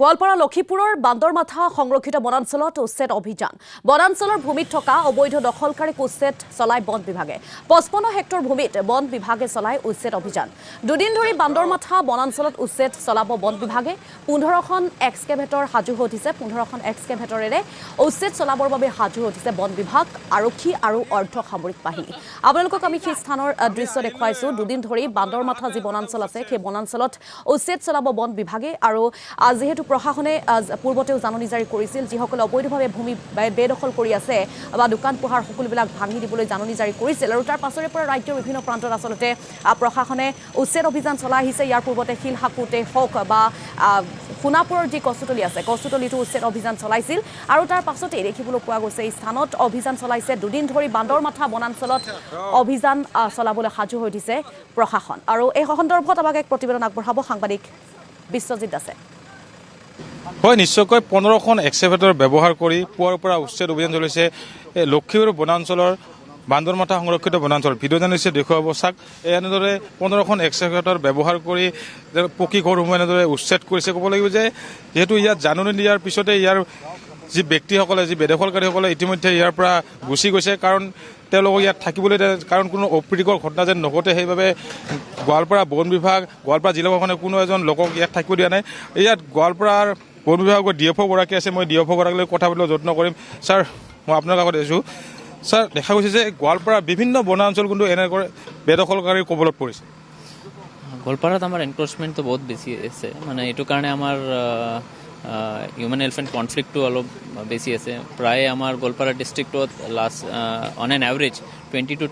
গোৱালপাৰা লক্ষীপুৰৰ বান্দৰমাথা সংৰক্ষিত বনাঞ্চলত উচ্ছেদ অভিযান বনাঞ্চলৰ ভূমিত থকা অবৈধ দখলকাৰীক উচ্ছেদ চলাই বন বিভাগে 55 হেক্টৰ ভূমিত বন বিভাগে চলাই উচ্ছেদ অভিযান দুদিন ধৰি বান্দৰমাথা বনাঞ্চলত উচ্ছেদ চলাব বন বিভাগে 15খন এক্সকেভেটৰ সাজু হৈ উঠিছে 15খন এক্সকেভেটৰেৰে উচ্ছেদ চলাবৰ বাবে সাজু হৈ উঠিছে বন বিভাগ আৰক্ষী আৰু অৰ্ধ সামৰিক বাহিনী আপোনালোকক আমি সেই স্থানৰ দৃশ্য দেখুৱাইছো দুদিন ধৰি বান্দৰমাথা যি বনাঞ্চল আছে সেই বনাঞ্চলত উচ্ছেদ চলাব বন বিভাগে আৰু আজিহেতু প্ৰশাসনে পূৰ্বতেও জাননী জাৰি কৰিছিল যিসকলে অবৈধভাৱে ভূমি বেদখল কৰি আছে বা দোকান পোহাৰ সকলোবিলাক ভাঙি দিবলৈ জাননী জাৰি কৰিছিল আৰু তাৰ পাছৰে পৰা ৰাজ্যৰ বিভিন্ন প্ৰান্তত আচলতে প্ৰশাসনে উচ্ছেদ অভিযান চলাই আহিছে ইয়াৰ পূৰ্বতে শিলহাকুতে হওক বা সোণাপুৰৰ যি কচুতলি আছে কচুতলিটো উচ্ছেদ অভিযান চলাইছিল আৰু তাৰ পাছতে দেখিবলৈ পোৱা গৈছে এই স্থানত অভিযান চলাইছে দুদিন ধৰি বান্দৰমাথা বনাঞ্চলত অভিযান চলাবলৈ সাজু হৈ উঠিছে প্ৰশাসন আৰু এই সন্দৰ্ভত আমাক এক প্ৰতিবেদন আগবঢ়াব সাংবাদিক বিশ্বজিৎ দাসে হয় নিশ্চয়কৈ 15খন এক্সকেভেটৰ ব্যৱহাৰ কৰি পুৱাৰ পৰা উচ্ছেদ অভিযান চলিছে লক্ষীপুৰ বনাঞ্চলৰ বান্দৰমাথা সংৰক্ষিত বনাঞ্চল ভিডিঅ' জানিছে দেখুৱাব চাক এনেদৰে 15খন এক্সকেভেটৰ ব্যৱহাৰ কৰি পকী ঘৰসমূহ এনেদৰে উচ্ছেদ কৰিছে ক'ব লাগিব যে যিহেতু ইয়াত জাননী দিয়াৰ পিছতে ইয়াৰ যি ব্যক্তিসকলে যি বেদখলকাৰীসকলে ইতিমধ্যে ইয়াৰ পৰা গুচি গৈছে কাৰণ তেওঁলোকক ইয়াত থাকিবলৈ কাৰণ কোনো অপ্ৰীতিকৰ ঘটনা যেন নঘটে সেইবাবে গোৱালপাৰা বন বিভাগ গোৱালপাৰা জিলা প্ৰশাসনে কোনো এজন লোকক ইয়াত থাকিব দিয়া নাই ইয়াত গোৱালপাৰাৰ বন বিভাগৰ DFO গৰাকী আছে মই DFO গৰাকীলৈ কথা পাতিবলৈ যত্ন কৰিম ছাৰ মই আপোনাৰ আগত আহিছোঁ ছাৰ দেখা গৈছে যে গোৱালপাৰাৰ বিভিন্ন বনাঞ্চল কিন্তু এনেকৈ বেদখলকাৰীৰ কবলত পৰিছে গোৱালপাৰাত আমাৰ এনক্ৰচমেণ্টটো বহুত বেছি আছে মানে এইটো কাৰণে আমাৰ হিউমেন এলিফেণ্ট কনফ্লিক্টটো অলপ বেছি আছে প্ৰায় আমাৰ গোৱালপাৰা ডিষ্ট্ৰিক্টত last on an average 20 to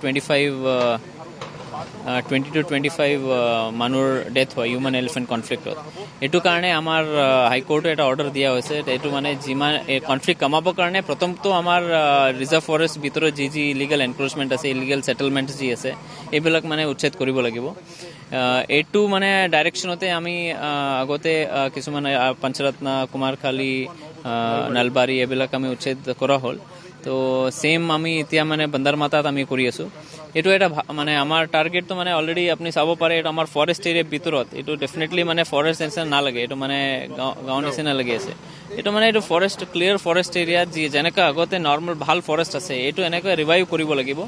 25 মানুহৰ ডেথ হয় হিউমেন এলিফেণ্ট কনফ্লিক্টত এইটো কাৰণে আমাৰ হাইকোৰ্টে এটা অৰ্ডাৰ দিয়া হৈছে এইটো মানে যিমান কনফ্লিক্ট কমাবৰ কাৰণে প্ৰথমটো আমাৰ ৰিজাৰ্ভ ফৰেষ্ট ভিতৰত যি ইলিগেল এনক্ৰচমেণ্ট আছে ইলিগেল ছেটেলমেণ্ট যি আছে এইবিলাক মানে উচ্ছেদ কৰিব লাগিব এইটো মানে ডাইৰেকশ্যনতে আমি আগতে কিছুমান পঞ্চৰত্ন কুমাৰখালী নলবাৰী এইবিলাক আমি উচ্ছেদ কৰা হ'ল তো সেম আমি এতিয়া মানে বান্দৰমাথাত আমি কৰি আছোঁ এইটো এটা মানে আমাৰ টাৰ্গেটটো মানে অলৰেডি আপুনি চাব পাৰে এইটো আমাৰ ফৰেষ্ট এৰিয়াৰ ভিতৰত এইটো ডেফিনেটলি মানে ফৰেষ্ট নিচিনা নালাগে এইটো মানে গাঁৱৰ নিচিনা লাগি আছে এইটো মানে এইটো ফৰেষ্ট ক্লিয়াৰ ফৰেষ্ট এৰিয়াত যি যেনেকৈ আগতে নৰ্মেল ভাল ফৰেষ্ট আছে এইটো এনেকৈ ৰিভাইভ কৰিব লাগিব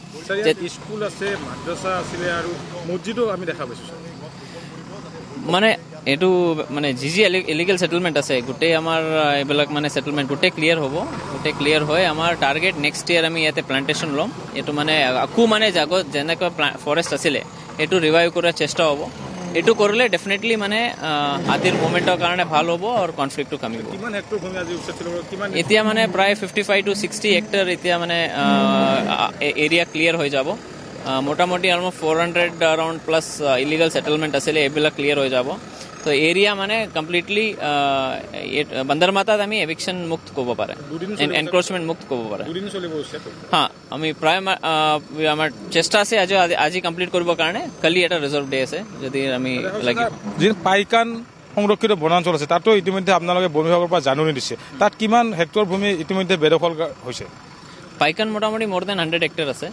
স্কুল আছে মাদ্ৰাছা আছিলে আৰু মছজিদো আমি দেখা পাইছোঁ মানে এইটো মানে যি ইলিগেল ছেটেলমেণ্ট আছে গোটেই আমাৰ এইবিলাক মানে ছেটেলমেণ্ট গোটেই ক্লিয়াৰ হ'ব গোটেই ক্লিয়াৰ হয় আমাৰ টাৰ্গেট নেক্সট ইয়েৰ আমি ইয়াতে প্লাণ্টেশ্যন ল'ম এইটো মানে আকৌ মানে জাগত যেনেকৈ ফৰেষ্ট আছিলে এইটো ৰিভাইভ কৰাৰ চেষ্টা হ'ব এইটো কৰিলে ডেফিনেটলি মানে হাতীৰ মুভমেণ্টৰ কাৰণে ভাল হ'ব আৰু কনফ্লিক্টটো কমিব এতিয়া মানে প্ৰায় 55 to 60 হেক্টৰ এতিয়া মানে এৰিয়া ক্লিয়াৰ হৈ যাব মোটামুটি almost 400 around plus illegal settlement আছিলে এইবিলাক ক্লিয়াৰ হৈ যাব তো এৰিয়া মানে কমপ্লিটলি বান্দৰমাথাত আমি এভিকশ্যন মুক্ত কৰিব পাৰে এনক্ৰচমেণ্ট মুক্ত কৰিব পাৰে হা আমি প্ৰায় আমাৰ চেষ্টা আছে আজি কমপ্লিট কৰিবৰ কাৰণে কালি এটা ৰিজাৰ্ভ ডে আছে যদি আমি যি পাইকান সংৰক্ষিত বনাঞ্চল আছে তাতো ইতিমধ্যে আপোনালোকে বন বিভাগৰ পৰা জাননী দিছে তাত কিমান হেক্টৰ ভূমি ইতিমধ্যে বেদখল হৈছে পাইকান মোটামুটি মোৰ দেন 100 হেক্টৰ আছে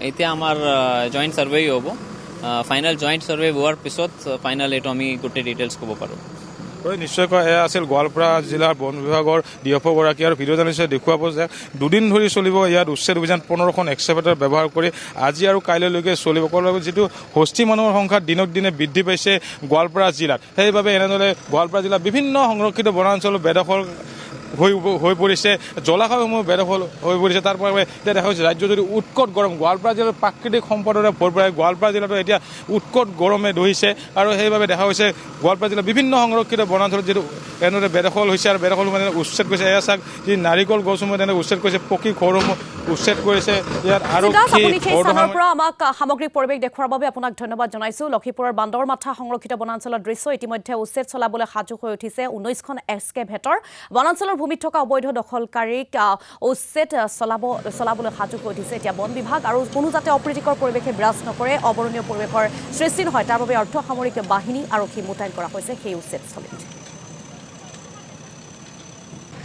এতিয়া আমাৰ জইণ্ট ছাৰ্ভে হ'ব ফাইনেল জইণ্ট ছাৰ্ভে হোৱাৰ পিছত ফাইনেল এইটো আমি গোটেই ডিটেইলছ ক'ব পাৰোঁ হয় নিশ্চয়কৈ এয়া আছিল গোৱালপাৰা জিলাৰ বন বিভাগৰ DFO গৰাকী আৰু ভিডিঅ' জানিছে দেখুৱাব যে দুদিন ধৰি চলিব ইয়াত উচ্ছেদ অভিযান 15খন এক্সকেভেটৰ ব্যৱহাৰ কৰি আজি আৰু কাইলৈলৈকে চলিব যিটো হস্তি মানুহৰ সংখ্যা দিনক দিনে বৃদ্ধি পাইছে গোৱালপাৰা জিলাত সেইবাবে এনেদৰে গোৱালপাৰা জিলাৰ বিভিন্ন সংৰক্ষিত বনাঞ্চল বেদখল হৈ পৰিছে জলাশয়সমূহ বেদখল হৈ পৰিছে তাৰ পৰা এতিয়া দেখা হৈছে ৰাজ্য যদি উৎকট গৰম গোৱালপাৰা জিলাৰ প্ৰাকৃতিক সম্পদৰে ভৰপূৰ গোৱালপাৰা জিলাতো এতিয়া উৎকট গৰমে ধৰিছে আৰু সেইবাবে দেখা হৈছে গোৱালপাৰা জিলাৰ বিভিন্ন সংৰক্ষিত বনাঞ্চলত যিটো এনেদৰে বেদখল হৈছে আৰু বেদখল মানে উচ্ছেদ কৰিছে এয়া চাওক যি নাৰিকল গছসমূহ তেনেকৈ উচ্ছেদ কৰিছে পকী ঘৰসমূহ উচ্ছেদ কৰিছে ইয়াত আৰক্ষী পৰা আমাক সামগ্ৰিক পৰিৱেশ দেখুৱাৰ বাবে আপোনাক ধন্যবাদ জনাইছোঁ লক্ষীপুৰৰ বান্দৰমাথা সংৰক্ষিত বনাঞ্চলৰ দৃশ্য ইতিমধ্যে উচ্ছেদ চলাবলৈ সাজু হৈ উঠিছে 19খন এক্সকেভেটৰ বনাঞ্চলৰ ভূমিত থকা অবৈধ দখলকাৰীক উচ্ছেদ চলাবলৈ সাজু হৈ উঠিছে এতিয়া বন বিভাগ আৰু কোনো যাতে অপ্ৰীতিকৰ পৰিৱেশে বিৰাজ নকৰে অবৰণীয় পৰিৱেশৰ সৃষ্টি নহয় তাৰ বাবে অৰ্ধ সামৰিক বাহিনী আৰক্ষী মোতায়েন কৰা হৈছে সেই উচ্ছেদ স্থলীত